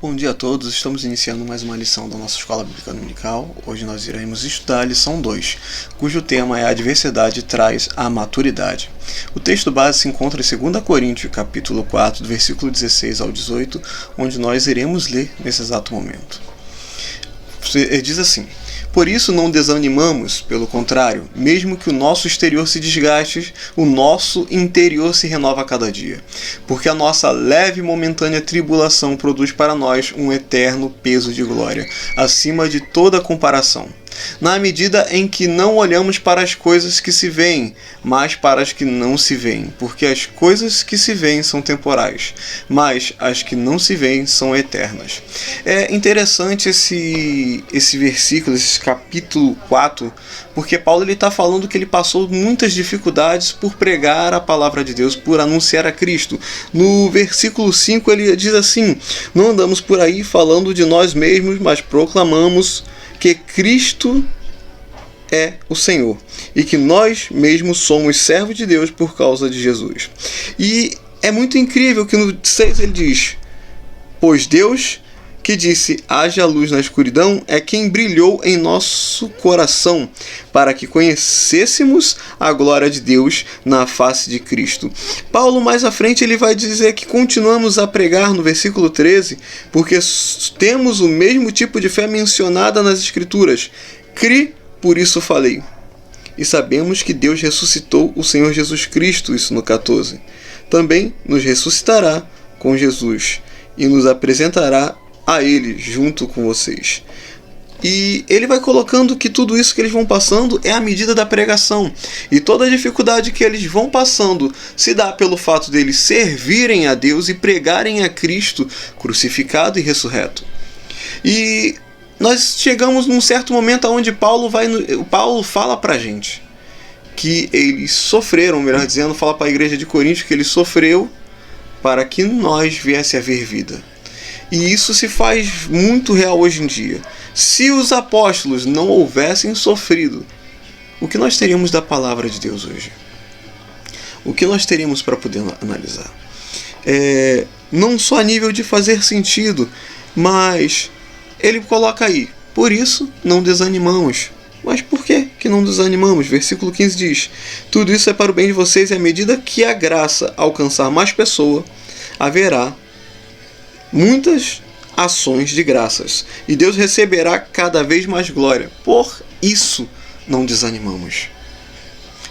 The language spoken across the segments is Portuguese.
Bom dia a todos, estamos iniciando mais uma lição da nossa Escola Bíblica Dominical. Hoje nós iremos estudar a lição 2, cujo tema é a adversidade traz a maturidade. O texto base se encontra em 2 Coríntios, capítulo 4, do versículo 16 ao 18, onde nós iremos ler nesse exato momento. Diz assim: por isso não desanimamos, pelo contrário, mesmo que o nosso exterior se desgaste, o nosso interior se renova a cada dia. Porque a nossa leve e momentânea tribulação produz para nós um eterno peso de glória, acima de toda comparação. Na medida em que não olhamos para as coisas que se veem, mas para as que não se veem, porque as coisas que se veem são temporais, mas as que não se veem são eternas. É interessante esse versículo, esse capítulo 4, porque Paulo está falando que ele passou muitas dificuldades por pregar a palavra de Deus, por anunciar a Cristo. No versículo 5 ele diz assim: não andamos por aí falando de nós mesmos, mas proclamamos que Cristo é o Senhor e que nós mesmos somos servos de Deus por causa de Jesus. E é muito incrível que no 6 ele diz: pois Deus que disse haja luz na escuridão é quem brilhou em nosso coração para que conhecêssemos a glória de Deus na face de Cristo. Paulo mais à frente ele vai dizer que continuamos a pregar no versículo 13 porque temos o mesmo tipo de fé mencionada nas Escrituras. Cri, por isso falei. E sabemos que Deus ressuscitou o Senhor Jesus Cristo, isso no 14. Também nos ressuscitará com Jesus e nos apresentará a Ele junto com vocês. E ele vai colocando que tudo isso que eles vão passando é a medida da pregação. E toda a dificuldade que eles vão passando se dá pelo fato deles servirem a Deus e pregarem a Cristo crucificado e ressurreto. E nós chegamos num certo momento onde Paulo fala pra gente que eles sofreram, melhor dizendo, fala para a igreja de Corinto que ele sofreu para que nós viesse a ver vida. E isso se faz muito real hoje em dia. Se os apóstolos não houvessem sofrido, o que nós teríamos da palavra de Deus hoje? O que nós teríamos para poder analisar? Não só a nível de fazer sentido, mas ele coloca aí: por isso não desanimamos. Mas por que não desanimamos? Versículo 15 diz: tudo isso é para o bem de vocês, e à medida que a graça alcançar mais pessoas, haverá muitas ações de graças, e Deus receberá cada vez mais glória. Por isso não desanimamos.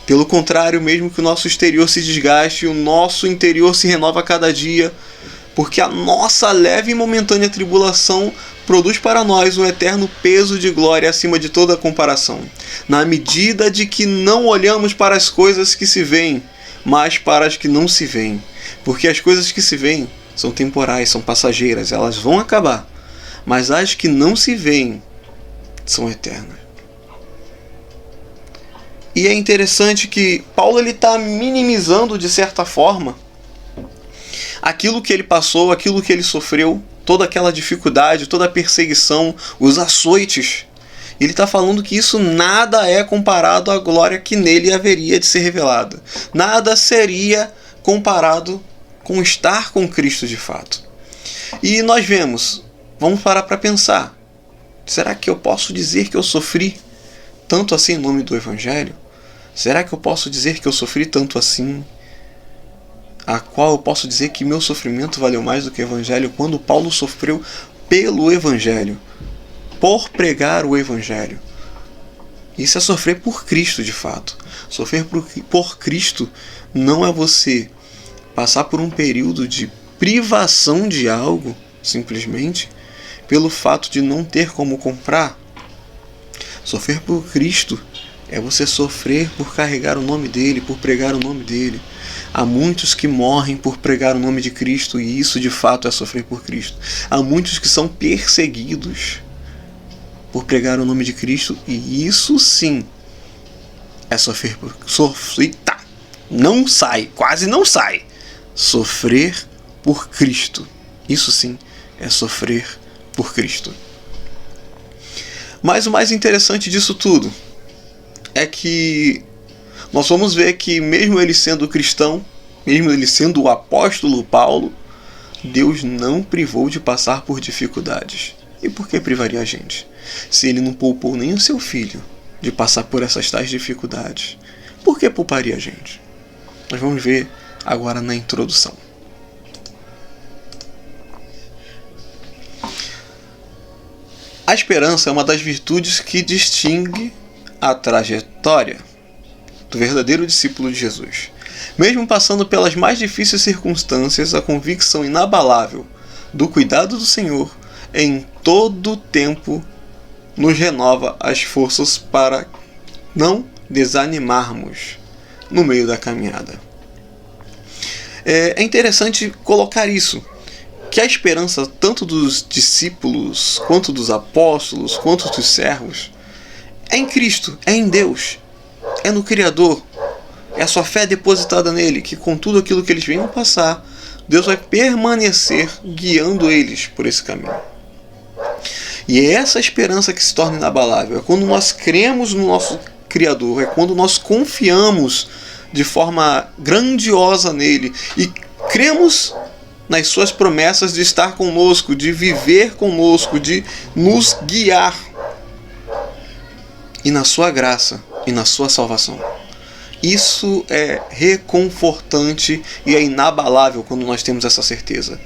Pelo contrário, mesmo que o nosso exterior se desgaste, o nosso interior se renova a cada dia, porque a nossa leve e momentânea tribulação produz para nós um eterno peso de glória acima de toda comparação, na medida de que não olhamos para as coisas que se veem, mas para as que não se veem, porque as coisas que se veem são temporais, são passageiras, elas vão acabar, mas as que não se veem são eternas. E é interessante que Paulo está minimizando de certa forma aquilo que ele passou, aquilo que ele sofreu, toda aquela dificuldade, toda a perseguição, os açoites. Ele está falando que isso nada é comparado à glória que nele haveria de ser revelada. Nada seria comparado com estar com Cristo de fato. E nós vamos parar para pensar: será que eu posso dizer que eu sofri tanto assim em nome do Evangelho? Será que eu posso dizer que eu sofri tanto assim, a qual eu posso dizer que meu sofrimento valeu mais do que o Evangelho, quando Paulo sofreu pelo Evangelho, por pregar o Evangelho? Isso é sofrer por Cristo de fato. Sofrer por Cristo não é você passar por um período de privação de algo, simplesmente, pelo fato de não ter como comprar. Sofrer por Cristo é você sofrer por carregar o nome dele, por pregar o nome dele. Há muitos que morrem por pregar o nome de Cristo, e isso de fato é sofrer por Cristo. Há muitos que são perseguidos por pregar o nome de Cristo, e isso sim é sofrer por... Não sai, quase não sai. Sofrer por Cristo. Isso sim é sofrer por Cristo. Mas o mais interessante disso tudo é que nós vamos ver que mesmo ele sendo cristão, mesmo ele sendo o apóstolo Paulo, Deus não privou de passar por dificuldades. E por que privaria a gente? Se Ele não poupou nem o seu filho de passar por essas tais dificuldades, por que pouparia a gente? Nós vamos ver agora na introdução. A esperança é uma das virtudes que distingue a trajetória do verdadeiro discípulo de Jesus. Mesmo passando pelas mais difíceis circunstâncias, a convicção inabalável do cuidado do Senhor em todo o tempo nos renova as forças para não desanimarmos no meio da caminhada. É interessante colocar isso, que a esperança tanto dos discípulos, quanto dos apóstolos, quanto dos servos, é em Cristo, é em Deus, é no Criador, é a sua fé depositada nele, que com tudo aquilo que eles venham passar, Deus vai permanecer guiando eles por esse caminho. E é essa esperança que se torna inabalável, é quando nós cremos no nosso Criador, é quando nós confiamos de forma grandiosa nele e cremos nas suas promessas de estar conosco, de viver conosco, de nos guiar, e na sua graça e na sua salvação. Isso é reconfortante e é inabalável quando nós temos essa certeza.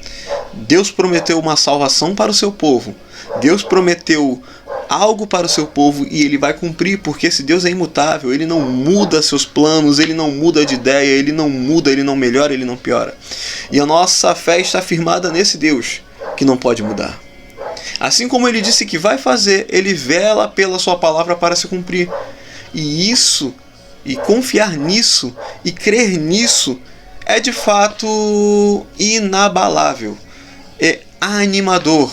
Deus prometeu uma salvação para o seu povo. Deus prometeu algo para o seu povo e Ele vai cumprir, porque esse Deus é imutável. Ele não muda seus planos, Ele não muda de ideia, Ele não muda, Ele não melhora, Ele não piora. E a nossa fé está firmada nesse Deus que não pode mudar. Assim como Ele disse que vai fazer, Ele vela pela sua palavra para se cumprir. E confiar nisso, e crer nisso, é de fato inabalável, é animador,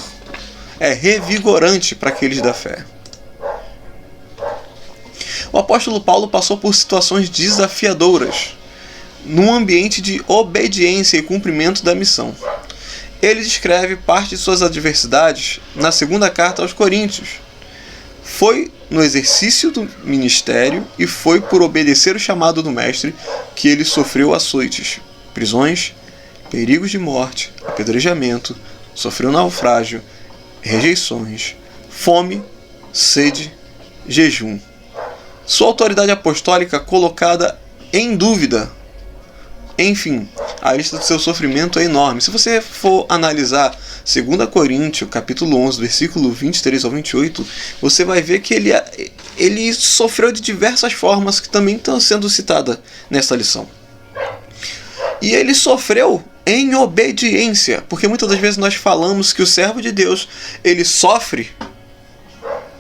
é revigorante para aqueles da fé. O apóstolo Paulo passou por situações desafiadoras, num ambiente de obediência e cumprimento da missão. Ele descreve parte de suas adversidades na segunda carta aos Coríntios. Foi no exercício do ministério e foi por obedecer o chamado do mestre que ele sofreu açoites, prisões, perigos de morte, apedrejamento, sofreu naufrágio, rejeições, fome, sede, jejum. Sua autoridade apostólica colocada em dúvida. Enfim, a lista do seu sofrimento é enorme. Se você for analisar 2 Coríntios, capítulo 11, versículo 23 ao 28, você vai ver que ele sofreu de diversas formas que também estão sendo citadas nessa lição. E ele sofreu em obediência, porque muitas das vezes nós falamos que o servo de Deus, ele sofre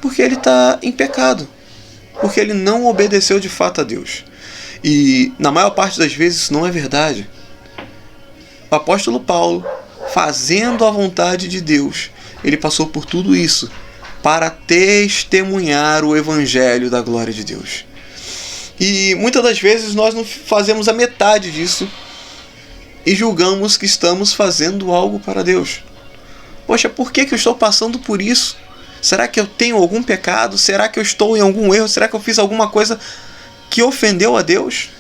porque ele está em pecado, porque ele não obedeceu de fato a Deus. E na maior parte das vezes isso não é verdade. O apóstolo Paulo, fazendo a vontade de Deus, ele passou por tudo isso para testemunhar o evangelho da glória de Deus. E muitas das vezes nós não fazemos a metade disso e julgamos que estamos fazendo algo para Deus. Poxa, por que eu estou passando por isso? Será que eu tenho algum pecado? Será que eu estou em algum erro? Será que eu fiz alguma coisa que ofendeu a Deus?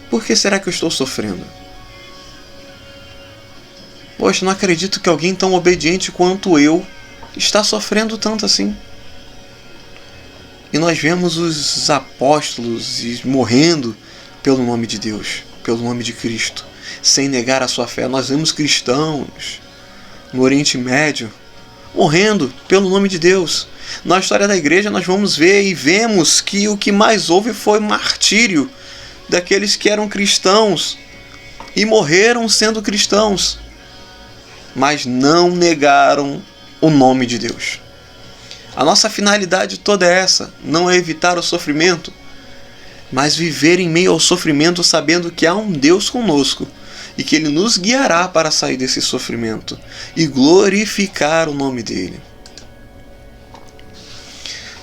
Por que será que eu estou sofrendo? Poxa, não acredito que alguém tão obediente quanto eu está sofrendo tanto assim. E nós vemos os apóstolos morrendo pelo nome de Deus, pelo nome de Cristo, sem negar a sua fé. Nós vemos cristãos no Oriente Médio morrendo pelo nome de Deus. Na história da igreja nós vamos ver e vemos que o que mais houve foi martírio daqueles que eram cristãos e morreram sendo cristãos, mas não negaram o nome de Deus. A nossa finalidade toda é essa, não é evitar o sofrimento, mas viver em meio ao sofrimento sabendo que há um Deus conosco e que Ele nos guiará para sair desse sofrimento e glorificar o nome dEle.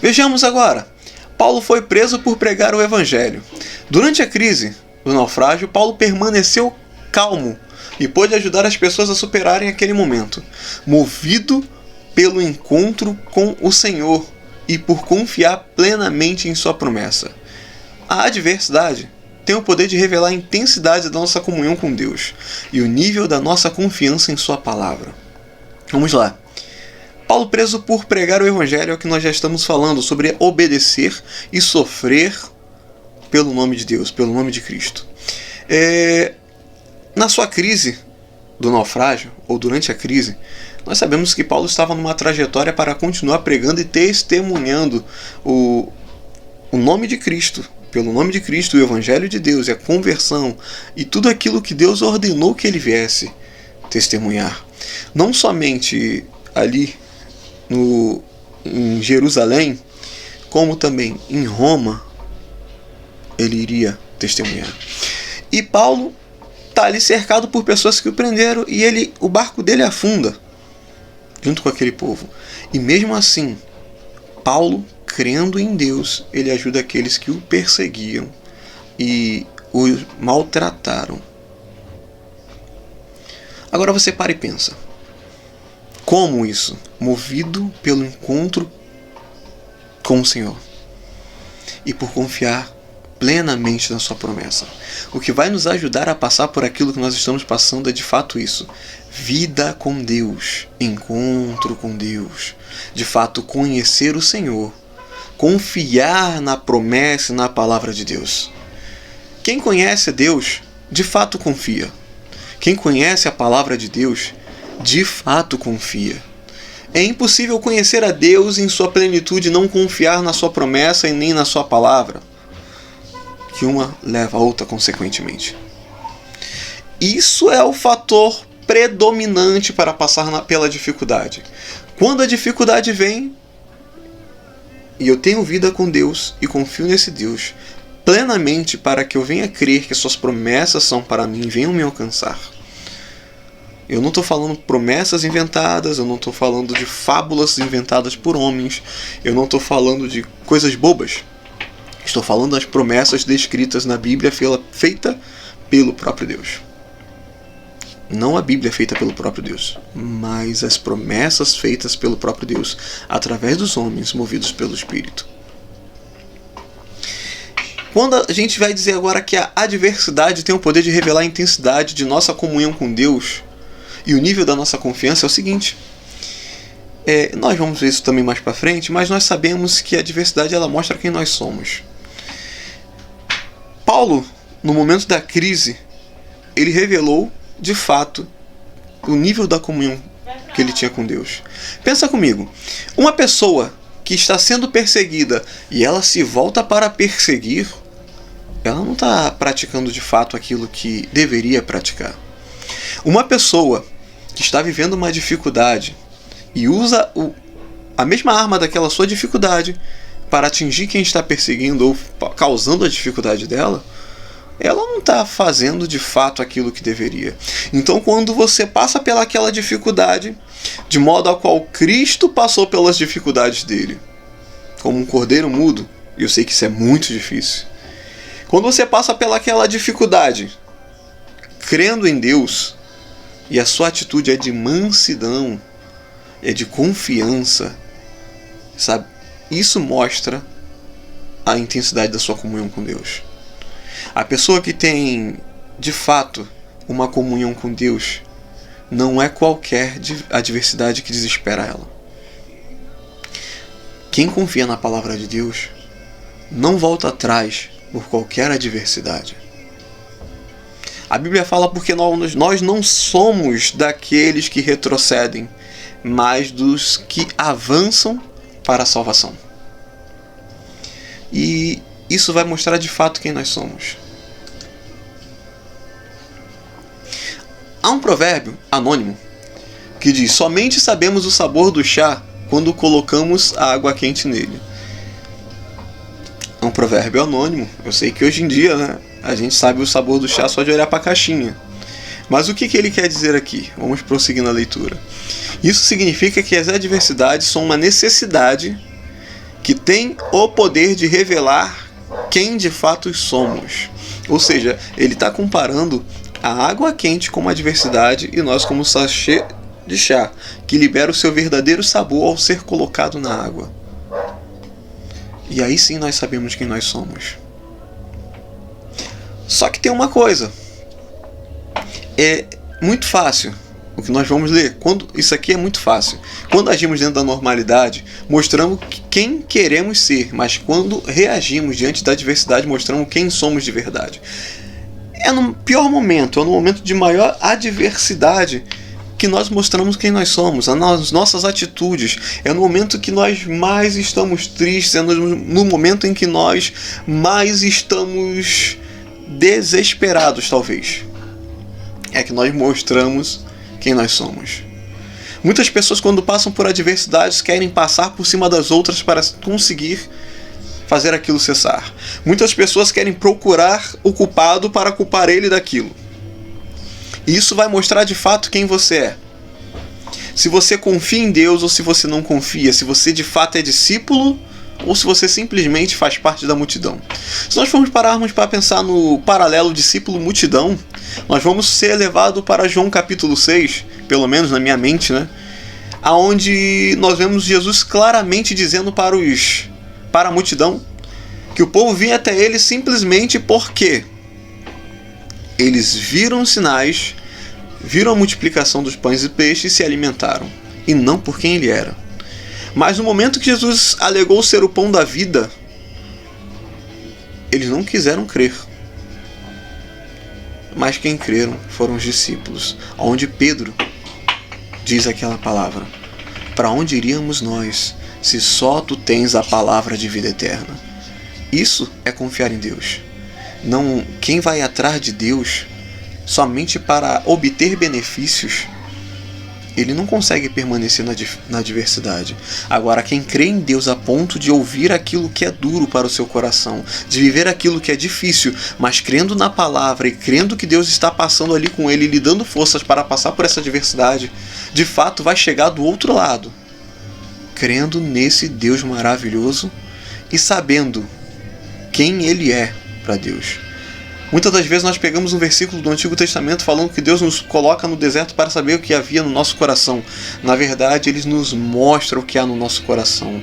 Vejamos agora. Paulo foi preso por pregar o Evangelho. Durante a crise do naufrágio, Paulo permaneceu calmo e pôde ajudar as pessoas a superarem aquele momento, movido pelo encontro com o Senhor e por confiar plenamente em sua promessa. A adversidade tem o poder de revelar a intensidade da nossa comunhão com Deus e o nível da nossa confiança em sua palavra. Vamos lá. Paulo, preso por pregar o Evangelho, é o que nós já estamos falando, sobre obedecer e sofrer pelo nome de Deus, pelo nome de Cristo. Na sua crise do naufrágio, ou durante a crise, nós sabemos que Paulo estava numa trajetória para continuar pregando e testemunhando o nome de Cristo, pelo nome de Cristo, o Evangelho de Deus, e a conversão, e tudo aquilo que Deus ordenou que ele viesse testemunhar. Não somente ali em Jerusalém, como também em Roma, ele iria testemunhar. E Paulo está ali cercado por pessoas que o prenderam, e o barco dele afunda, junto com aquele povo. E mesmo assim, Paulo, crendo em Deus, ele ajuda aqueles que o perseguiam e o maltrataram. Agora você para e pensa. Como isso? Movido pelo encontro com o Senhor e por confiar plenamente na sua promessa. O que vai nos ajudar a passar por aquilo que nós estamos passando é de fato isso. Vida com Deus, encontro com Deus, de fato conhecer o Senhor, confiar na promessa e na palavra de Deus. Quem conhece a Deus, de fato confia. Quem conhece a palavra de Deus, de fato confia. É impossível conhecer a Deus em sua plenitude e não confiar na sua promessa e nem na sua palavra, que uma leva a outra consequentemente. Isso é o fator predominante para passar pela dificuldade. Quando a dificuldade vem, e eu tenho vida com Deus e confio nesse Deus plenamente para que eu venha crer que suas promessas são para mim e venham me alcançar. Eu não estou falando promessas inventadas, eu não estou falando de fábulas inventadas por homens, eu não estou falando de coisas bobas. Estou falando das promessas descritas na Bíblia feita pelo próprio Deus. Não a Bíblia feita pelo próprio Deus, mas as promessas feitas pelo próprio Deus através dos homens movidos pelo Espírito. Quando a gente vai dizer agora que a adversidade tem o poder de revelar a intensidade de nossa comunhão com Deus e o nível da nossa confiança, é o seguinte. Nós vamos ver isso também mais para frente, mas nós sabemos que a adversidade ela mostra quem nós somos. Paulo, no momento da crise, ele revelou de fato o nível da comunhão que ele tinha com Deus. Pensa comigo, uma pessoa que está sendo perseguida e ela se volta para perseguir, ela não está praticando de fato aquilo que deveria praticar. Uma pessoa que está vivendo uma dificuldade e usa a mesma arma daquela sua dificuldade para atingir quem está perseguindo ou causando a dificuldade dela, ela não está fazendo de fato aquilo que deveria. Então, quando você passa pelaquela dificuldade, de modo ao qual Cristo passou pelas dificuldades dele, como um cordeiro mudo, e eu sei que isso é muito difícil, quando você passa pelaquela dificuldade, crendo em Deus, e a sua atitude é de mansidão, é de confiança, sabe? Isso mostra a intensidade da sua comunhão com Deus. A pessoa que tem, de fato, uma comunhão com Deus, não é qualquer adversidade que desespera ela. Quem confia na palavra de Deus, não volta atrás por qualquer adversidade. A Bíblia fala porque nós não somos daqueles que retrocedem, mas dos que avançam para a salvação. E isso vai mostrar de fato quem nós somos. Há um provérbio anônimo que diz: somente sabemos o sabor do chá quando colocamos a água quente nele. É um provérbio anônimo. Eu sei que hoje em dia, a gente sabe o sabor do chá só de olhar para a caixinha. Mas o que ele quer dizer aqui? Vamos prosseguir na leitura. Isso significa que as adversidades são uma necessidade que tem o poder de revelar quem de fato somos. Ou seja, ele está comparando a água quente como adversidade e nós como sachê de chá, que libera o seu verdadeiro sabor ao ser colocado na água. E aí sim nós sabemos quem nós somos. Só que tem uma coisa. É muito fácil. O que nós vamos ler, isso aqui é muito fácil. Quando agimos dentro da normalidade, mostramos quem queremos ser, mas quando reagimos diante da adversidade, mostramos quem somos de verdade. É no pior momento, é no momento de maior adversidade que nós mostramos quem nós somos, as nossas atitudes. É no momento que nós mais estamos tristes, é no momento em que nós mais estamos desesperados, talvez. É que nós mostramos quem nós somos. Muitas pessoas, quando passam por adversidades, querem passar por cima das outras para conseguir fazer aquilo cessar. Muitas pessoas querem procurar o culpado para culpar ele daquilo. E isso vai mostrar de fato quem você é. Se você confia em Deus ou se você não confia. Se você de fato é discípulo ou se você simplesmente faz parte da multidão. Se nós formos pararmos para pensar no paralelo discípulo-multidão, nós vamos ser levados para João capítulo 6, pelo menos na minha mente, né? Aonde nós vemos Jesus claramente dizendo para a multidão que o povo vinha até ele simplesmente porque eles viram sinais, viram a multiplicação dos pães e peixes e se alimentaram, e não por quem ele era. Mas no momento que Jesus alegou ser o pão da vida, eles não quiseram crer. Mas quem creram foram os discípulos, onde Pedro diz aquela palavra: para onde iríamos nós, se só tu tens a palavra de vida eterna? Isso é confiar em Deus. Não, quem vai atrás de Deus somente para obter benefícios, ele não consegue permanecer na adversidade. Agora, quem crê em Deus a ponto de ouvir aquilo que é duro para o seu coração, de viver aquilo que é difícil, mas crendo na palavra e crendo que Deus está passando ali com ele, lhe dando forças para passar por essa adversidade, de fato vai chegar do outro lado, crendo nesse Deus maravilhoso e sabendo quem ele é para Deus. Muitas das vezes nós pegamos um versículo do Antigo Testamento falando que Deus nos coloca no deserto para saber o que havia no nosso coração. Na verdade, Ele nos mostra o que há no nosso coração.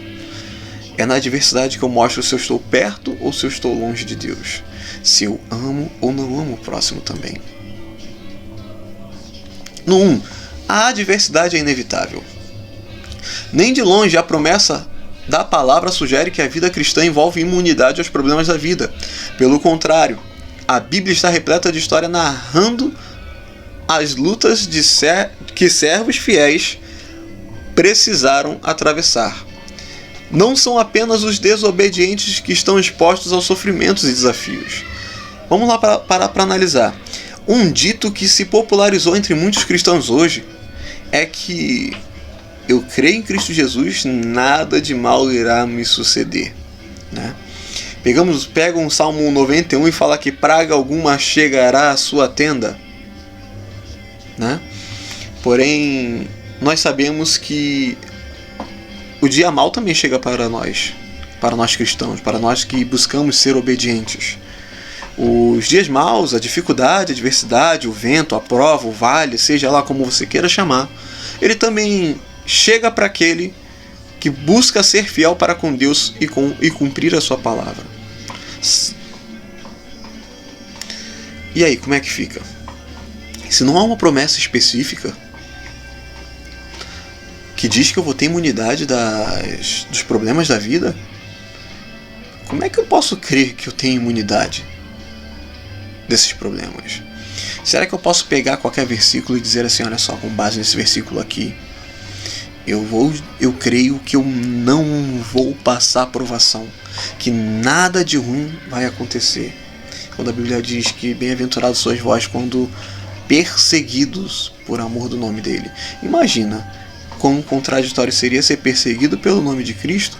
É na adversidade que eu mostro se eu estou perto ou se eu estou longe de Deus. Se eu amo ou não amo o próximo também. No 1, a adversidade é inevitável. Nem de longe a promessa da palavra sugere que a vida cristã envolve imunidade aos problemas da vida. Pelo contrário, a Bíblia está repleta de história narrando as lutas que servos fiéis precisaram atravessar. Não são apenas os desobedientes que estão expostos aos sofrimentos e desafios. Vamos lá para analisar. Um dito que se popularizou entre muitos cristãos hoje é que eu creio em Cristo Jesus, nada de mal irá me suceder, né? Pega um Salmo 91 e fala que praga alguma chegará à sua tenda, né? Porém, nós sabemos que o dia mal também chega para nós cristãos, para nós que buscamos ser obedientes. Os dias maus, a dificuldade, a adversidade, o vento, a prova, o vale, seja lá como você queira chamar, ele também chega para aquele que busca ser fiel para com Deus e cumprir a sua palavra. E aí, como é que fica? Se não há uma promessa específica que diz que eu vou ter imunidade dos problemas da vida, como é que eu posso crer que eu tenho imunidade desses problemas? Será que eu posso pegar qualquer versículo e dizer assim, olha só, com base nesse versículo aqui, eu creio que eu não vou passar provação, que nada de ruim vai acontecer. Quando a Bíblia diz que bem-aventurados sois vós quando perseguidos por amor do nome dele. Imagina quão contraditório seria ser perseguido pelo nome de Cristo,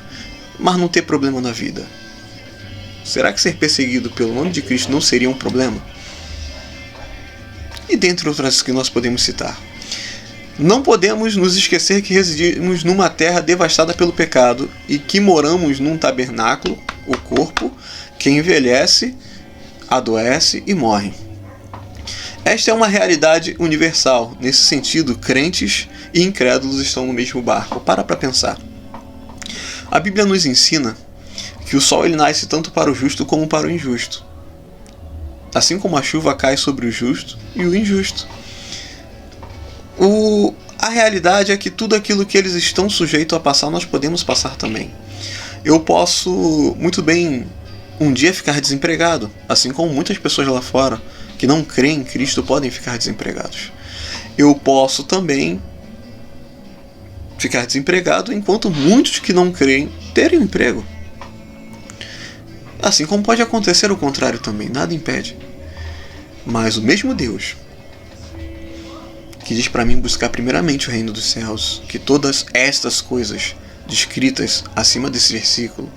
mas não ter problema na vida. Será que ser perseguido pelo nome de Cristo não seria um problema? E dentre outras que nós podemos citar. Não podemos nos esquecer que residimos numa terra devastada pelo pecado e que moramos num tabernáculo, o corpo, que envelhece, adoece e morre. Esta é uma realidade universal. Nesse sentido, crentes e incrédulos estão no mesmo barco. Para pensar. A Bíblia nos ensina que o sol ele nasce tanto para o justo como para o injusto. assim como a chuva cai sobre o justo e o injusto. A realidade é que tudo aquilo que eles estão sujeitos a passar, nós podemos passar também. Eu posso muito bem um dia ficar desempregado, assim como muitas pessoas lá fora que não creem em Cristo podem ficar desempregados. Eu posso também ficar desempregado enquanto muitos que não creem terem um emprego. Assim como pode acontecer o contrário também, nada impede. Mas o mesmo Deus que diz para mim buscar primeiramente o reino dos céus, que todas estas coisas descritas acima desse versículo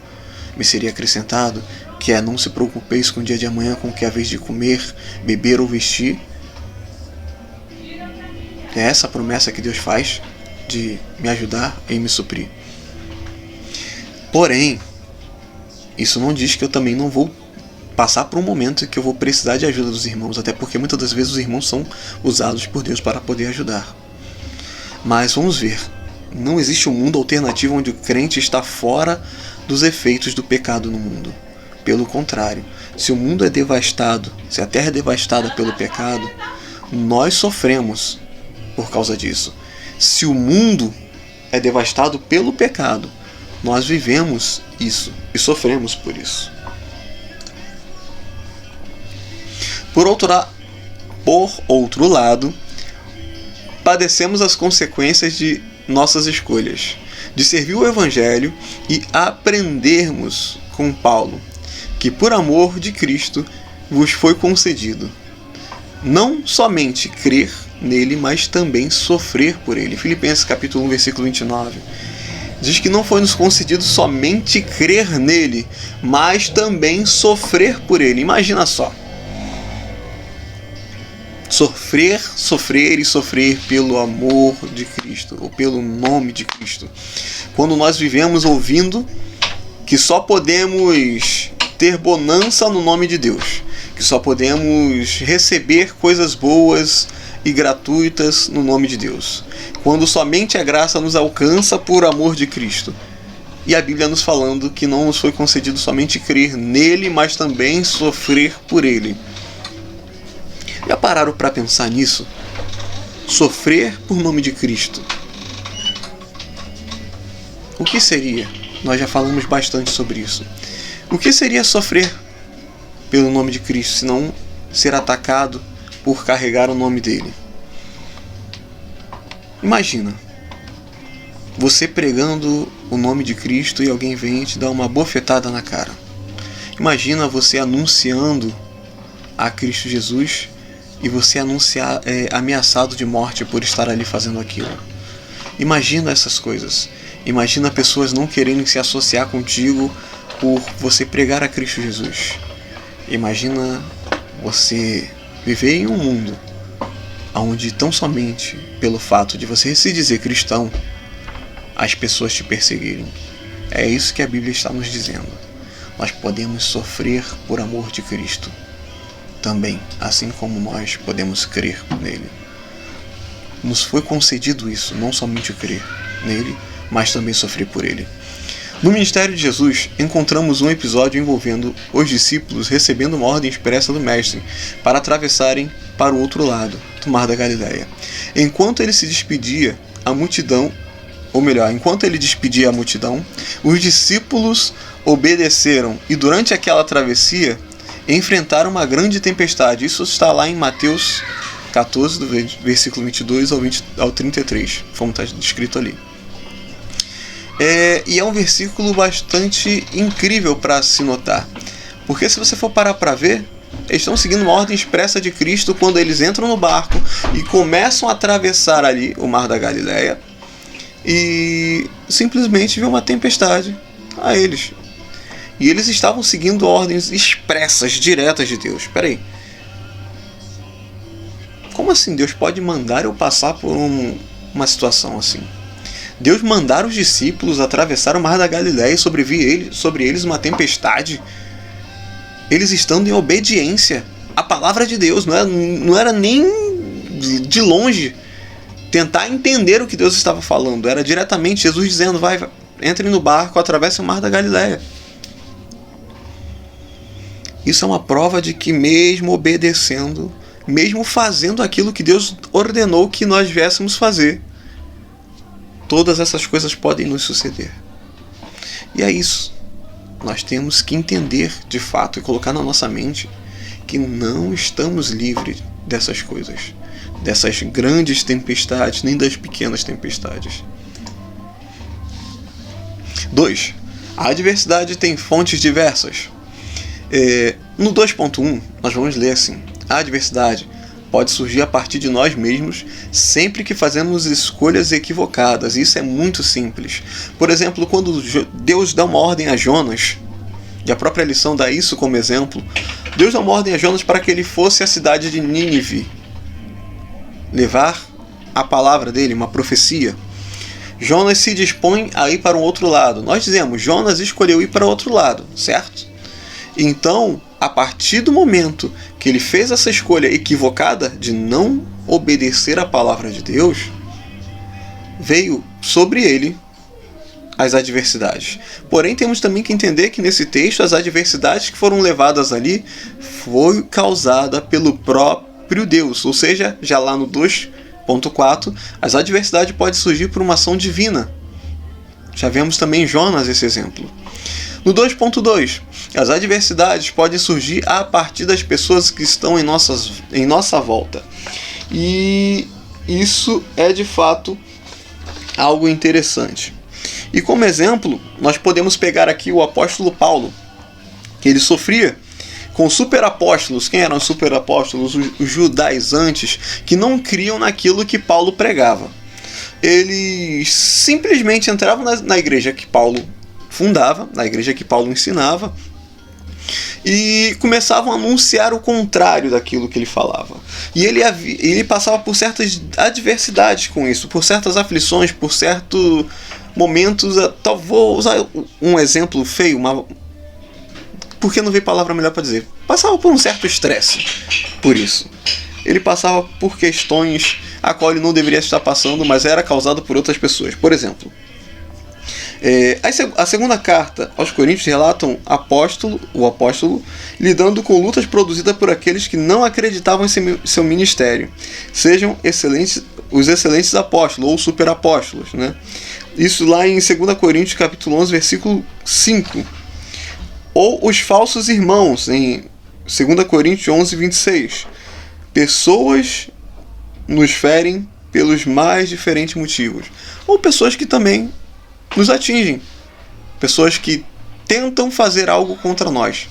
me seria acrescentado, que é: não se preocupeis com o dia de amanhã, com o que é a vez de comer, beber ou vestir. É essa a promessa que Deus faz de me ajudar em me suprir. Porém, isso não diz que eu também não vou passar por um momento que eu vou precisar de ajuda dos irmãos, até porque muitas das vezes os irmãos são usados por Deus para poder ajudar. Mas vamos ver, não existe um mundo alternativo onde o crente está fora dos efeitos do pecado no mundo. Pelo contrário, se o mundo é devastado, se a terra é devastada pelo pecado, nós sofremos por causa disso. Se o mundo é devastado pelo pecado, nós vivemos isso e sofremos por isso. Por outro lado, padecemos as consequências de nossas escolhas, de servir o Evangelho e aprendermos com Paulo, que por amor de Cristo vos foi concedido, não somente crer nele, mas também sofrer por ele. Filipenses capítulo 1, versículo 29. Diz que não foi nos concedido somente crer nele, mas também sofrer por ele. Imagina só. Sofrer e sofrer pelo amor de Cristo, ou pelo nome de Cristo. Quando nós vivemos ouvindo que só podemos ter bonança no nome de Deus, que só podemos receber coisas boas e gratuitas no nome de Deus, quando somente a graça nos alcança por amor de Cristo. E a Bíblia nos falando que não nos foi concedido somente crer nele, mas também sofrer por ele. Já pararam para pensar nisso? Sofrer por nome de Cristo. O que seria? Nós já falamos bastante sobre isso. O que seria sofrer pelo nome de Cristo, se não ser atacado por carregar o nome dele? Imagina, você pregando o nome de Cristo e alguém vem te dar uma bofetada na cara. Imagina você anunciando a Cristo Jesus e você ameaçado de morte por estar ali fazendo aquilo. Imagina essas coisas. Imagina pessoas não querendo se associar contigo por você pregar a Cristo Jesus. Imagina você viver em um mundo onde tão somente pelo fato de você se dizer cristão, as pessoas te perseguirem. É isso que a Bíblia está nos dizendo. Nós podemos sofrer por amor de Cristo também, assim como nós podemos crer nele. Nos foi concedido isso, não somente crer nele, mas também sofrer por ele. No ministério de Jesus, encontramos um episódio envolvendo os discípulos recebendo uma ordem expressa do Mestre para atravessarem para o outro lado do Mar da Galileia. Enquanto ele despedia a multidão, os discípulos obedeceram e durante aquela travessia enfrentaram uma grande tempestade. Isso está lá em Mateus 14, do versículo 22 ao 33, como está descrito ali. E é um versículo bastante incrível para se notar, porque se você for parar para ver, eles estão seguindo uma ordem expressa de Cristo quando eles entram no barco e começam a atravessar ali o Mar da Galileia e simplesmente vê uma tempestade a eles. E eles estavam seguindo ordens expressas, diretas de Deus. Espera aí. Como assim Deus pode mandar eu passar por uma situação assim? Deus mandar os discípulos atravessar o Mar da Galileia e sobre eles uma tempestade. Eles estando em obediência à palavra de Deus. Não era nem de longe tentar entender o que Deus estava falando. Era diretamente Jesus dizendo: entrem no barco, atravessem o Mar da Galileia. Isso é uma prova de que mesmo obedecendo, mesmo fazendo aquilo que Deus ordenou que nós viéssemos fazer, todas essas coisas podem nos suceder. E é isso. Nós temos que entender de fato e colocar na nossa mente que não estamos livres dessas coisas, dessas grandes tempestades, nem das pequenas tempestades. 2. A adversidade tem fontes diversas. No 2.1, nós vamos ler assim: a adversidade pode surgir a partir de nós mesmos sempre que fazemos escolhas equivocadas. Isso é muito simples. Por exemplo, quando Deus dá uma ordem a Jonas, e a própria lição dá isso como exemplo, Deus dá uma ordem a Jonas para que ele fosse à cidade de Nínive levar a palavra dele, uma profecia. Jonas se dispõe a ir para um outro lado. Nós dizemos, Jonas escolheu ir para o outro lado, certo? Então, a partir do momento que ele fez essa escolha equivocada de não obedecer a palavra de Deus, veio sobre ele as adversidades. Porém, temos também que entender que nesse texto as adversidades que foram levadas ali foi causada pelo próprio Deus. Ou seja, já lá no 2.4, as adversidades podem surgir por uma ação divina. Já vemos também em Jonas esse exemplo. No 2.2, as adversidades podem surgir a partir das pessoas que estão em nossa volta. E isso é de fato algo interessante. E como exemplo, nós podemos pegar aqui o apóstolo Paulo, que ele sofria com superapóstolos. Quem eram os superapóstolos? Os judaizantes, que não criam naquilo que Paulo pregava. Eles simplesmente entravam na igreja que Paulo fundava, na igreja que Paulo ensinava, e começavam a anunciar o contrário daquilo que ele falava. E ele passava por certas adversidades com isso, por certas aflições, por certos momentos. Vou usar um exemplo feio, porque não veio palavra melhor para dizer. Passava por um certo estresse por isso. Ele passava por questões a qual ele não deveria estar passando, mas era causado por outras pessoas. Por exemplo, a segunda carta aos Coríntios relatam o apóstolo lidando com lutas produzidas por aqueles que não acreditavam em seu ministério, sejam os excelentes apóstolos ou superapóstolos, né? Isso lá em 2 Coríntios capítulo 11, versículo 5. Ou os falsos irmãos, em 2 Coríntios 11, 26. Pessoas nos ferem pelos mais diferentes motivos. Ou pessoas que também nos atingem. Pessoas que tentam fazer algo contra nós.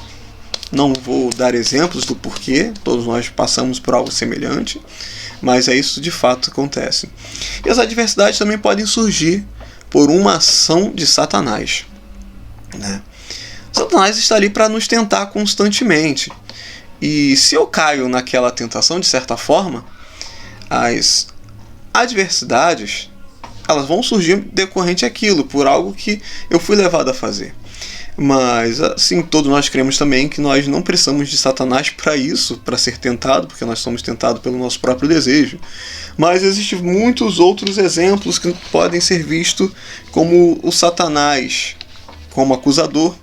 Não vou dar exemplos do porquê, todos nós passamos por algo semelhante, mas é isso de fato que acontece. E as adversidades também podem surgir por uma ação de Satanás, né? Satanás está ali para nos tentar constantemente. E se eu caio naquela tentação, de certa forma, as adversidades elas vão surgir decorrente daquilo, por algo que eu fui levado a fazer. Mas, assim, todos nós cremos também que nós não precisamos de Satanás para isso, para ser tentado, porque nós somos tentados pelo nosso próprio desejo. Mas existem muitos outros exemplos que podem ser vistos como o Satanás, como acusador,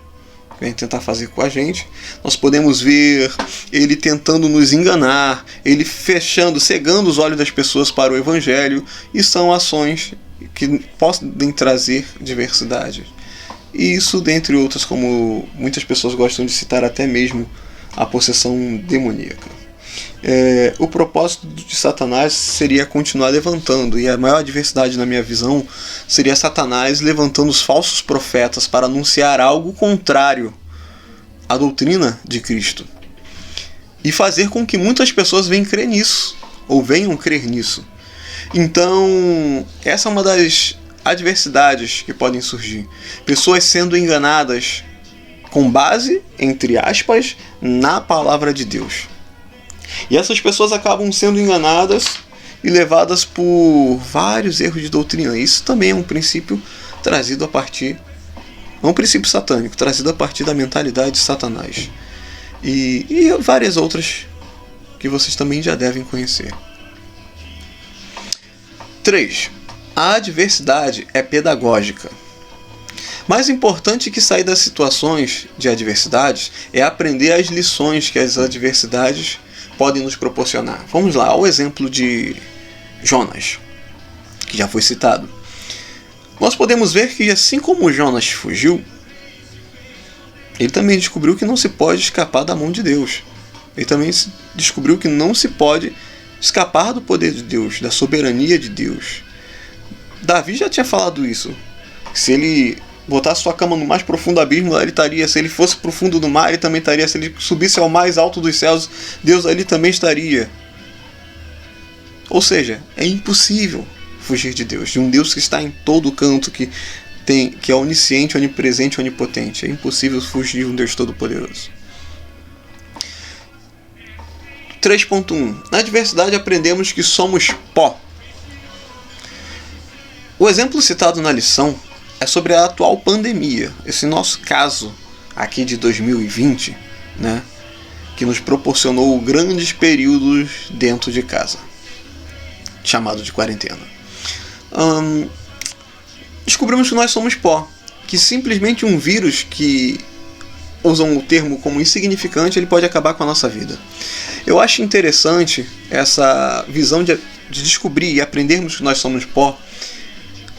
que vem tentar fazer com a gente. Nós podemos ver ele tentando nos enganar, ele cegando os olhos das pessoas para o Evangelho, e são ações que podem trazer diversidade. E isso, dentre outras, como muitas pessoas gostam de citar até mesmo a possessão demoníaca. O propósito de Satanás seria continuar levantando, e a maior adversidade na minha visão seria Satanás levantando os falsos profetas para anunciar algo contrário à doutrina de Cristo e fazer com que muitas pessoas venham crer nisso, ou venham crer nisso. Então, essa é uma das adversidades que podem surgir. Pessoas sendo enganadas com base, entre aspas, na palavra de Deus. E essas pessoas acabam sendo enganadas e levadas por vários erros de doutrina. Isso também é um princípio trazido a partir... É um princípio satânico, trazido a partir da mentalidade de Satanás. E várias outras que vocês também já devem conhecer. 3. A adversidade é pedagógica. Mais importante que sair das situações de adversidades é aprender as lições que as adversidades podem nos proporcionar. Vamos lá, ao exemplo de Jonas, que já foi citado. Nós podemos ver que assim como Jonas fugiu, ele também descobriu que não se pode escapar da mão de Deus. Ele também descobriu que não se pode escapar do poder de Deus, da soberania de Deus. Davi já tinha falado isso. Se ele botasse sua cama no mais profundo abismo, ele estaria. Se ele fosse para o fundo do mar, ele também estaria. Se ele subisse ao mais alto dos céus, Deus ali também estaria. Ou seja, é impossível fugir de Deus, de um Deus que está em todo canto, que é onisciente, onipresente, onipotente. É impossível fugir de um Deus todo-poderoso. 3.1. Na adversidade aprendemos que somos pó. O exemplo citado na lição é sobre a atual pandemia, esse nosso caso aqui de 2020, né, que nos proporcionou grandes períodos dentro de casa, chamado de quarentena. Descobrimos que nós somos pó, que simplesmente um vírus que usam o termo como insignificante, ele pode acabar com a nossa vida. Eu acho interessante essa visão de descobrir e aprendermos que nós somos pó,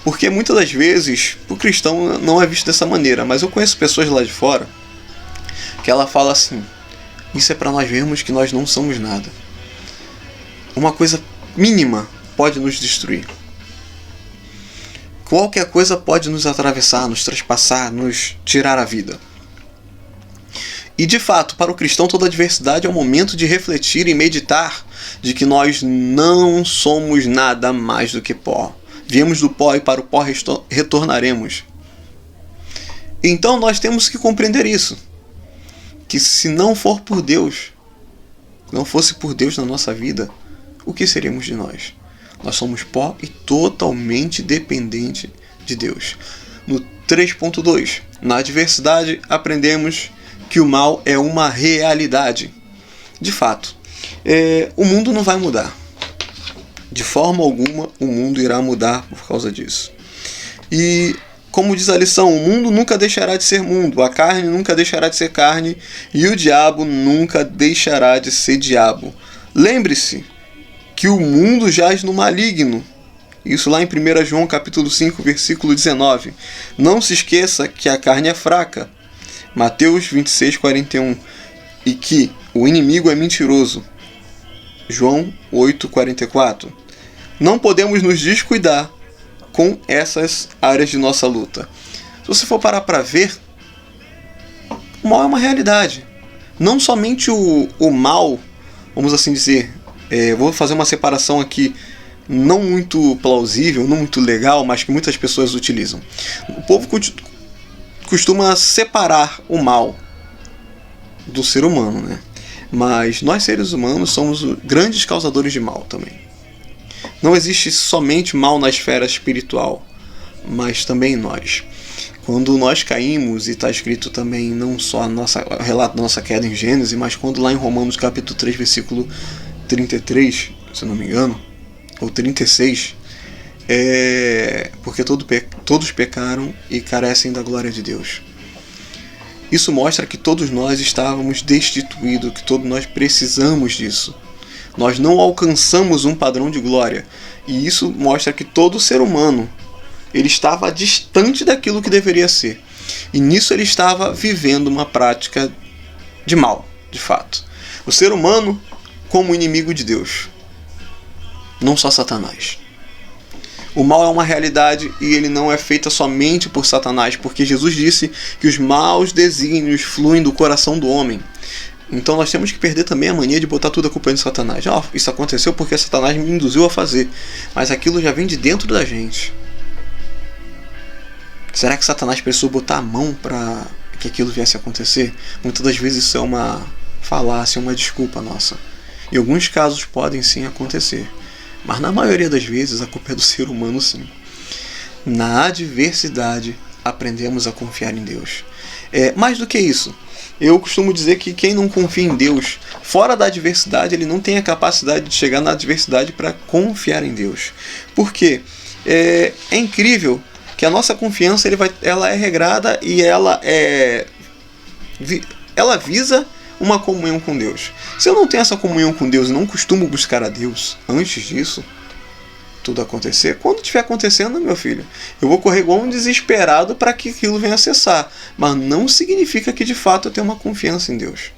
porque muitas das vezes o cristão não é visto dessa maneira, mas eu conheço pessoas lá de fora que ela fala assim: isso é para nós vermos que nós não somos nada. Uma coisa mínima pode nos destruir. Qualquer coisa pode nos atravessar, nos traspassar, nos tirar a vida. E de fato, para o cristão, toda adversidade é um momento de refletir e meditar de que nós não somos nada mais do que pó. Viemos do pó e para o pó retornaremos. Então nós temos que compreender isso. Que se não for por Deus, não fosse por Deus na nossa vida, o que seríamos de nós? Nós somos pó e totalmente dependente de Deus. No 3.2, na adversidade aprendemos que o mal é uma realidade. De fato, o mundo não vai mudar. De forma alguma o mundo irá mudar por causa disso. E como diz a lição, o mundo nunca deixará de ser mundo, a carne nunca deixará de ser carne e o diabo nunca deixará de ser diabo. Lembre-se que o mundo jaz no maligno. Isso lá em 1 João capítulo 5, versículo 19. Não se esqueça que a carne é fraca. Mateus 26, 41. E que o inimigo é mentiroso. João 8, 44. Não podemos nos descuidar com essas áreas de nossa luta. Se você for parar para ver, o mal é uma realidade. Não somente o mal, vamos assim dizer, vou fazer uma separação aqui não muito plausível, não muito legal, mas que muitas pessoas utilizam. O povo costuma separar o mal do ser humano, né? Mas nós seres humanos somos grandes causadores de mal também. Não existe somente mal na esfera espiritual, mas também nós. Quando nós caímos, e está escrito também não só o relato da nossa queda em Gênesis, mas quando lá em Romanos capítulo 3, versículo 33, se não me engano, ou 36, porque todos pecaram e carecem da glória de Deus. Isso mostra que todos nós estávamos destituídos, que todos nós precisamos disso. Nós não alcançamos um padrão de glória. E isso mostra que todo ser humano ele estava distante daquilo que deveria ser. E nisso ele estava vivendo uma prática de mal, de fato. O ser humano como inimigo de Deus. Não só Satanás. O mal é uma realidade e ele não é feito somente por Satanás, porque Jesus disse que os maus desígnios fluem do coração do homem. Então nós temos que perder também a mania de botar tudo a culpa em Satanás. Isso aconteceu porque Satanás me induziu a fazer. Mas aquilo já vem de dentro da gente. Será que Satanás precisou botar a mão para que aquilo viesse a acontecer? Muitas das vezes isso é uma falácia, uma desculpa nossa. Em alguns casos podem sim acontecer. Mas na maioria das vezes a culpa é do ser humano sim. Na adversidade aprendemos a confiar em Deus. Mais do que isso, eu costumo dizer que quem não confia em Deus, fora da adversidade, ele não tem a capacidade de chegar na adversidade para confiar em Deus. Por quê? É incrível que a nossa confiança ela é regrada e ela visa uma comunhão com Deus. Se eu não tenho essa comunhão com Deus e não costumo buscar a Deus antes disso tudo acontecer, quando estiver acontecendo, meu filho, eu vou correr igual um desesperado para que aquilo venha a cessar. Mas não significa que de fato eu tenho uma confiança em Deus.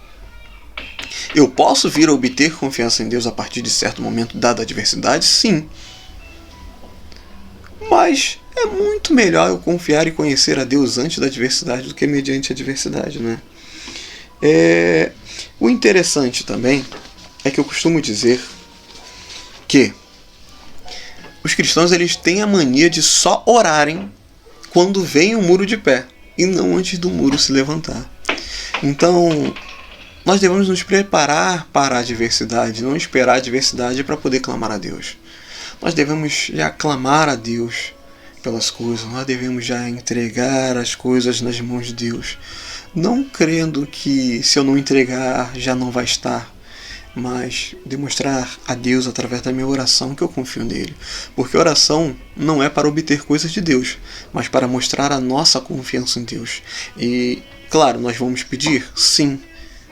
Eu posso vir a obter confiança em Deus a partir de certo momento, dada a adversidade? Sim. Mas é muito melhor eu confiar e conhecer a Deus antes da adversidade do que mediante a adversidade, né? O interessante também é que eu costumo dizer que os cristãos eles têm a mania de só orarem quando vem o muro de pé e não antes do muro se levantar. Então, nós devemos nos preparar para a adversidade, não esperar a adversidade para poder clamar a Deus. Nós devemos já clamar a Deus pelas coisas, nós devemos já entregar as coisas nas mãos de Deus. Não crendo que se eu não entregar já não vai estar, mas demonstrar a Deus através da minha oração que eu confio nele. Porque oração não é para obter coisas de Deus, mas para mostrar a nossa confiança em Deus. E, claro, nós vamos pedir? Sim.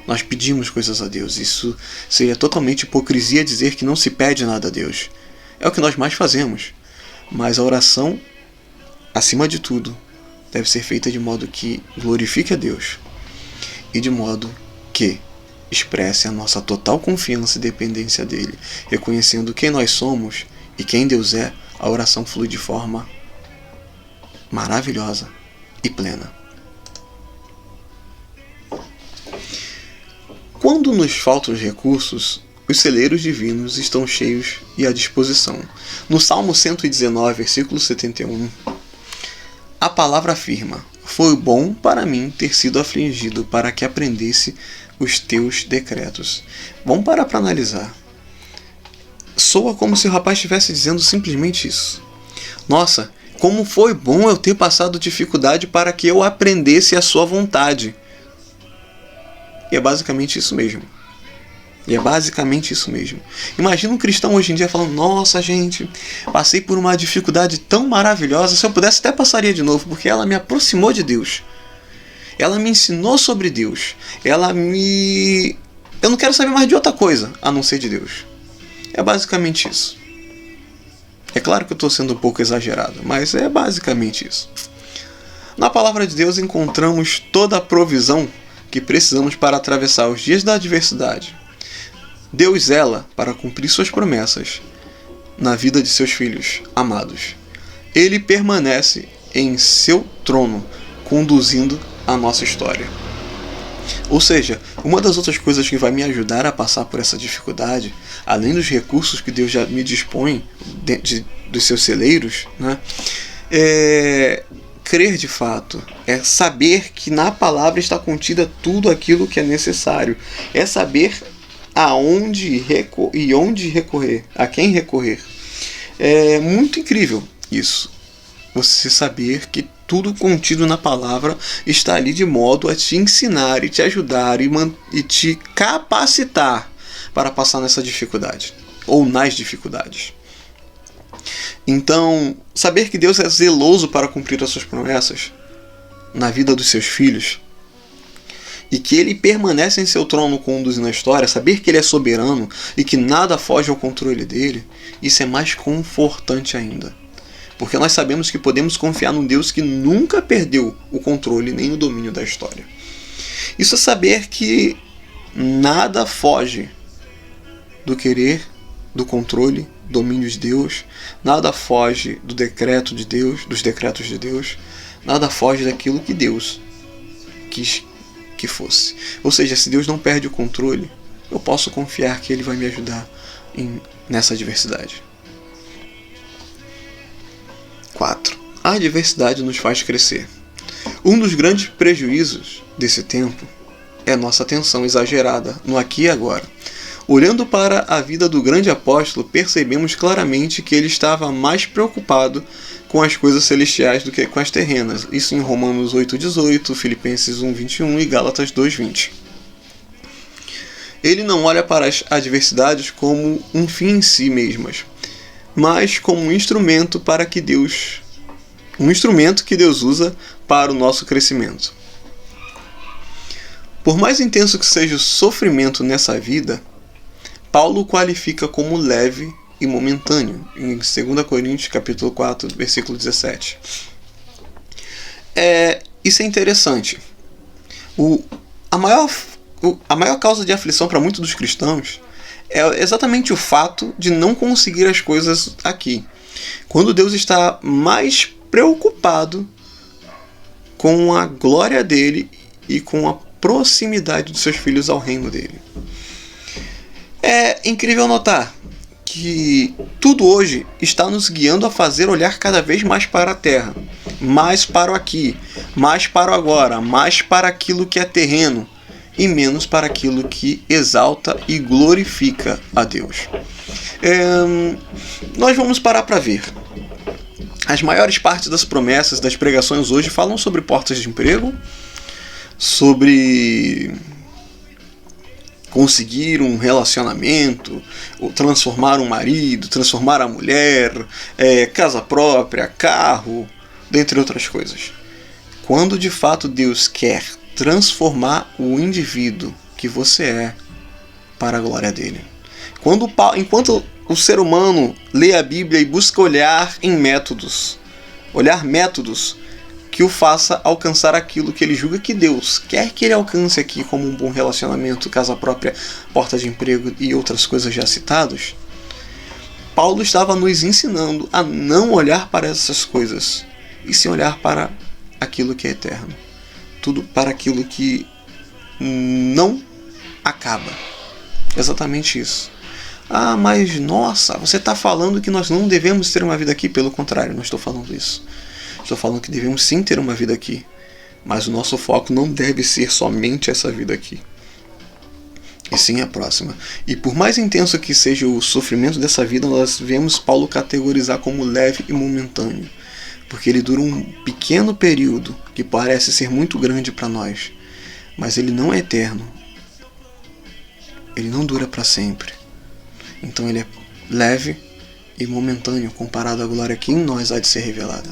Nós pedimos coisas a Deus. Isso seria totalmente hipocrisia dizer que não se pede nada a Deus. É o que nós mais fazemos. Mas a oração, acima de tudo, deve ser feita de modo que glorifique a Deus. E de modo que expresse a nossa total confiança e dependência dele. Reconhecendo quem nós somos e quem Deus é, a oração flui de forma maravilhosa e plena. Quando nos faltam os recursos, os celeiros divinos estão cheios e à disposição. No Salmo 119, versículo 71, a palavra afirma: foi bom para mim ter sido afligido para que aprendesse os teus decretos. Vamos parar para analisar. Soa como se o rapaz estivesse dizendo simplesmente isso. Nossa, como foi bom eu ter passado dificuldade para que eu aprendesse a sua vontade. E é basicamente isso mesmo. Imagina um cristão hoje em dia falando: nossa gente, passei por uma dificuldade tão maravilhosa, se eu pudesse até passaria de novo, porque ela me aproximou de Deus. Ela me ensinou sobre Deus. Eu não quero saber mais de outra coisa a não ser de Deus. É basicamente isso. É claro que eu estou sendo um pouco exagerado, mas é basicamente isso. Na palavra de Deus encontramos toda a provisão que precisamos para atravessar os dias da adversidade. Deus zela para cumprir suas promessas na vida de seus filhos amados. Ele permanece em seu trono, conduzindo a nossa história. Ou seja, uma das outras coisas que vai me ajudar a passar por essa dificuldade, além dos recursos que Deus já me dispõe dos seus celeiros, né, é crer de fato, é saber que na palavra está contida tudo aquilo que é necessário, é saber onde recorrer, a quem recorrer. É muito incrível isso, você saber que tudo contido na palavra está ali de modo a te ensinar e te ajudar e te capacitar para passar nessa dificuldade, ou nas dificuldades. Então, saber que Deus é zeloso para cumprir as suas promessas na vida dos seus filhos e que Ele permanece em seu trono conduzindo a história, saber que Ele é soberano e que nada foge ao controle dele, isso é mais confortante ainda. Porque nós sabemos que podemos confiar num Deus que nunca perdeu o controle nem o domínio da história. Isso é saber que nada foge do querer, do controle, domínio de Deus, nada foge do decreto de Deus, dos decretos de Deus, nada foge daquilo que Deus quis que fosse. Ou seja, se Deus não perde o controle, eu posso confiar que Ele vai me ajudar nessa adversidade. 4. A adversidade nos faz crescer. Um dos grandes prejuízos desse tempo é nossa atenção exagerada no aqui e agora. Olhando para a vida do grande apóstolo, percebemos claramente que ele estava mais preocupado com as coisas celestiais do que com as terrenas. Isso em Romanos 8,18, Filipenses 1,21 e Gálatas 2,20. Ele não olha para as adversidades como um fim em si mesmas, mas como um instrumento para que Deus um instrumento que Deus usa para o nosso crescimento. Por mais intenso que seja o sofrimento nessa vida, Paulo o qualifica como leve e momentâneo, em 2 Coríntios capítulo 4, versículo 17. Isso é interessante. A maior causa de aflição para muitos dos cristãos é exatamente o fato de não conseguir as coisas aqui. Quando Deus está mais preocupado com a glória dele e com a proximidade dos seus filhos ao reino dele. É incrível notar que tudo hoje está nos guiando a fazer olhar cada vez mais para a terra, mais para o aqui, mais para o agora, mais para aquilo que é terreno e menos para aquilo que exalta e glorifica a Deus. Nós vamos parar para ver. As maiores partes das promessas das pregações hoje falam sobre portas de emprego, sobre conseguir um relacionamento, ou transformar um marido, transformar a mulher, casa própria, carro, dentre outras coisas. Quando de fato Deus quer transformar o indivíduo que você é para a glória dele. Enquanto o ser humano lê a Bíblia e busca olhar métodos que o faça alcançar aquilo que ele julga que Deus quer que ele alcance aqui, como um bom relacionamento, casa própria, porta de emprego e outras coisas já citadas, Paulo estava nos ensinando a não olhar para essas coisas, e sim olhar para aquilo que é eterno. Tudo para aquilo que não acaba. Exatamente isso. Ah, mas nossa, você está falando que nós não devemos ter uma vida aqui? Pelo contrário, não estou falando isso. Estou falando que devemos sim ter uma vida aqui, mas o nosso foco não deve ser somente essa vida aqui, e sim a próxima. E por mais intenso que seja o sofrimento dessa vida, nós vemos Paulo categorizar como leve e momentâneo, porque ele dura um pequeno período que parece ser muito grande para nós, mas ele não é eterno, ele não dura para sempre. Então ele é leve e momentâneo comparado à glória que em nós há de ser revelada.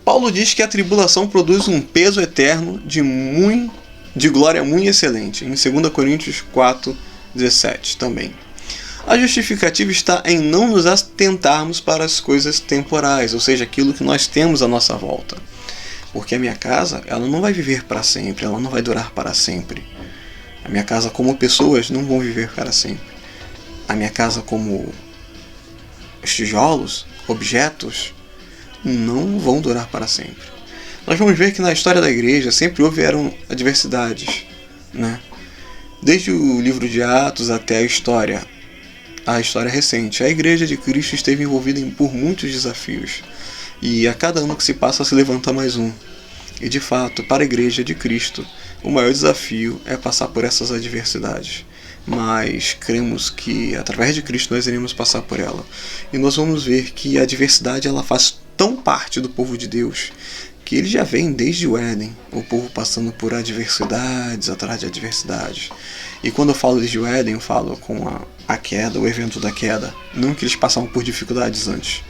Paulo diz que a tribulação produz um peso eterno de glória muito excelente, em 2 Coríntios 4,17 também. A justificativa está em não nos atentarmos para as coisas temporais, ou seja, aquilo que nós temos à nossa volta. Porque a minha casa, ela não vai viver para sempre, ela não vai durar para sempre. A minha casa, como pessoas, não vão viver para sempre. A minha casa, como os tijolos, objetos, não vão durar para sempre. Nós vamos ver que na história da igreja sempre houveram adversidades, né? Desde o livro de Atos até a história recente. A igreja de Cristo esteve envolvida por muitos desafios. E a cada ano que se passa se levanta mais um. E de fato, para a igreja de Cristo, o maior desafio é passar por essas adversidades. Mas cremos que através de Cristo nós iremos passar por ela. E nós vamos ver que a adversidade ela faz tão parte do povo de Deus que ele já vem desde o Éden, o povo passando por adversidades atrás de adversidades. E quando eu falo desde o Éden, eu falo com a queda, o evento da queda, não que eles passavam por dificuldades antes.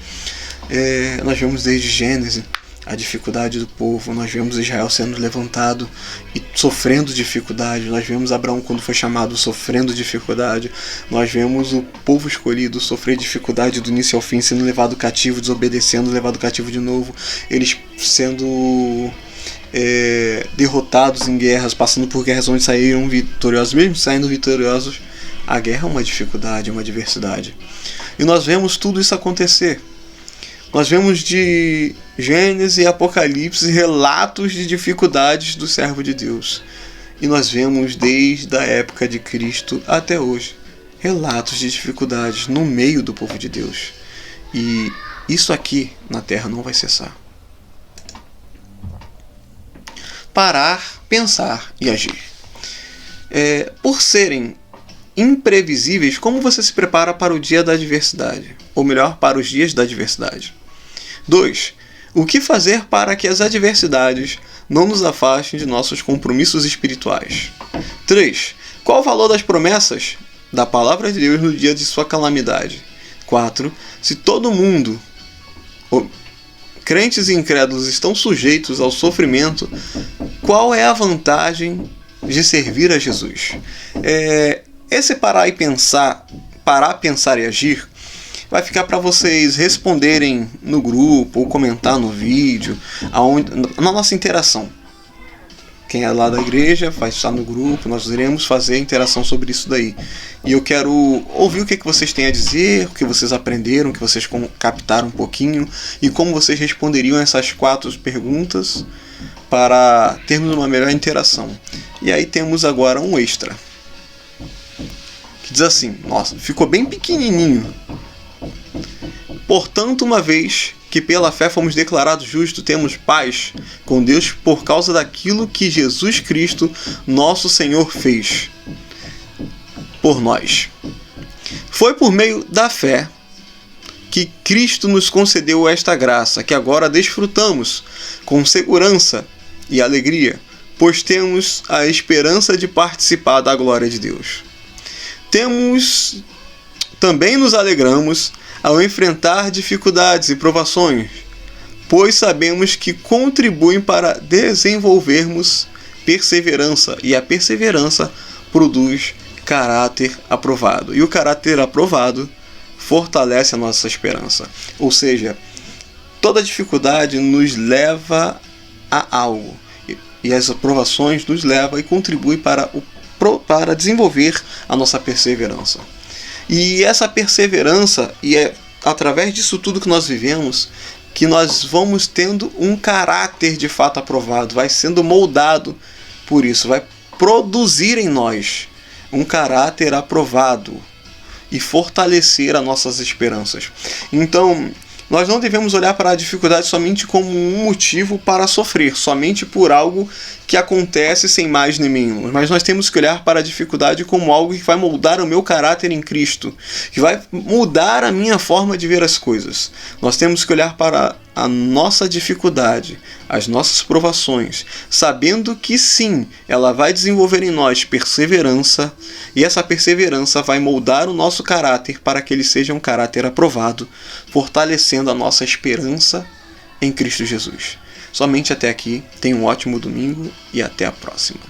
Nós vemos desde Gênesis a dificuldade do povo, nós vemos Israel sendo levantado e sofrendo dificuldade, nós vemos Abraão quando foi chamado sofrendo dificuldade, nós vemos o povo escolhido sofrer dificuldade do início ao fim, sendo levado cativo, desobedecendo, levado cativo de novo, eles sendo derrotados em guerras, passando por guerras onde saíram vitoriosos, mesmo saindo vitoriosos, a guerra é uma dificuldade, é uma adversidade. E nós vemos tudo isso acontecer. Nós vemos de Gênesis e Apocalipse relatos de dificuldades do servo de Deus. E nós vemos desde a época de Cristo até hoje relatos de dificuldades no meio do povo de Deus. E isso aqui na Terra não vai cessar. Parar, pensar e agir. Por serem imprevisíveis, como você se prepara para o dia da adversidade? Ou melhor, para os dias da adversidade? 2. O que fazer para que as adversidades não nos afastem de nossos compromissos espirituais? 3. Qual o valor das promessas da palavra de Deus no dia de sua calamidade? 4. Se todo mundo, crentes e incrédulos, estão sujeitos ao sofrimento, qual é a vantagem de servir a Jesus? Esse parar, pensar e agir vai ficar para vocês responderem no grupo ou comentar no vídeo, na nossa interação. Quem é lá da igreja vai estar no grupo, nós iremos fazer interação sobre isso daí. E eu quero ouvir o que vocês têm a dizer, o que vocês aprenderam, o que vocês captaram um pouquinho e como vocês responderiam essas 4 perguntas para termos uma melhor interação. E aí temos agora um extra, que diz assim, nossa, ficou bem pequenininho. Portanto, uma vez que pela fé fomos declarados justos, temos paz com Deus por causa daquilo que Jesus Cristo, nosso Senhor, fez por nós. Foi por meio da fé que Cristo nos concedeu esta graça, que agora desfrutamos com segurança e alegria, pois temos a esperança de participar da glória de Deus. Também nos alegramos ao enfrentar dificuldades e provações, pois sabemos que contribuem para desenvolvermos perseverança, e a perseverança produz caráter aprovado. E o caráter aprovado fortalece a nossa esperança. Ou seja, toda dificuldade nos leva a algo, e as aprovações nos levam e contribuem para desenvolver a nossa perseverança. E essa perseverança, e é através disso tudo que nós vivemos, que nós vamos tendo um caráter de fato aprovado, vai sendo moldado por isso, vai produzir em nós um caráter aprovado e fortalecer as nossas esperanças. Então, nós não devemos olhar para a dificuldade somente como um motivo para sofrer, somente por algo que acontece sem mais nem menos. Mas nós temos que olhar para a dificuldade como algo que vai moldar o meu caráter em Cristo, que vai mudar a minha forma de ver as coisas. Nós temos que olhar para a nossa dificuldade, as nossas provações, sabendo que sim, ela vai desenvolver em nós perseverança, e essa perseverança vai moldar o nosso caráter para que ele seja um caráter aprovado, fortalecendo a nossa esperança em Cristo Jesus. Somente até aqui, tenha um ótimo domingo e até a próxima.